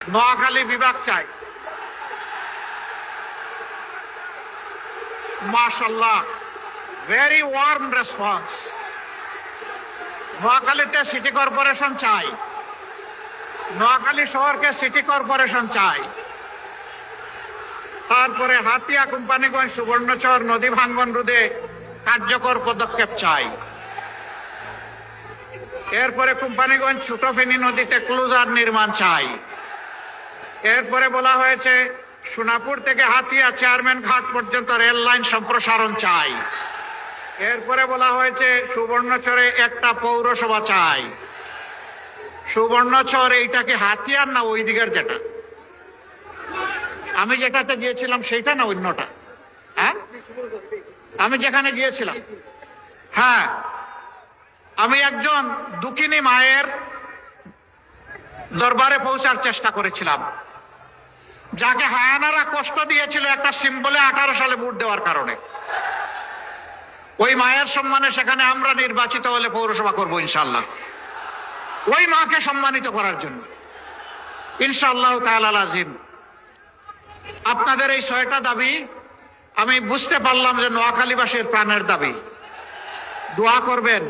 নোয়াখালী বিভাগ চাই। মাশাআল্লাহ, ভেরি ওয়ার্ম রেসপন্স। নোয়াখালীতে সিটি কর্পোরেশন চাই, নোয়াখালী শহরকে সিটি কর্পোরেশন চাই। তারপরে হাতিয়া, কোম্পানিগঞ্জ, সুবর্ণচর নদী ভাঙ্গন রোধে কার্যকর পদক্ষেপ চাই। এরপরে কোম্পানিগঞ্জ ছোট ফেনী নদীতে ক্লোজার নির্মাণ চাই। এরপরে বলা হয়েছে সোনাপুর থেকে হাতিয়া চেয়ারম্যান ঘাট পর্যন্ত রেল লাইন সম্প্রসারণ চাই। এরপরে বলা হয়েছে সুবর্ণচরে একটা পৌরসভা চাই। সুবর্ণচর এইটাকে হাতিয়ার না ওই দিকের যেটা আমি যেটাতে গিয়েছিলাম সেইটা না অন্যটা? হ্যাঁ, আমি যেখানে গিয়েছিলাম, হ্যাঁ, আমি একজন দুঃখিনী মায়ের দরবারে পৌঁছার চেষ্টা করেছিলাম, যাকে হায়ানারা কষ্ট দিয়েছিল একটা সিম্বলে 18 সালে ভোট দেওয়ার কারণে। ওই মায়ের সম্মানে সেখানে আমরা নির্বাচিত হলে পৌরসভা করব ইনশাআল্লাহ, ওই মাকে সম্মানিত করার জন্য ইনশাআল্লাহ তাআলা আজিম। আপনাদের এই 6টা দাবি আমি বুঝতে পারলাম যে নোয়াখালীবাসীর প্রাণের দাবি। দোয়া করবেন,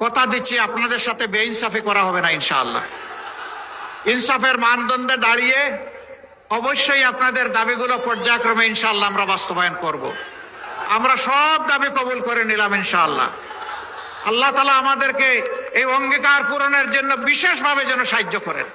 কথা দিচ্ছি আপনাদের সাথে বেইনসাফি করা হবে না ইনশাআল্লাহ। ইনসাফের মানদণ্ডে দাঁড়িয়ে অবশ্যই আপনাদের দাবিগুলো পর্যায়ক্রমে ইনশাআল্লাহ আমরা বাস্তবায়ন করব। আমরা সব দাবি কবুল করে নিলাম ইনশাআল্লাহ। আল্লাহ তাআলা আমাদেরকে এই অঙ্গীকার পূরণের জন্য বিশেষভাবে যেন সাহায্য করেন।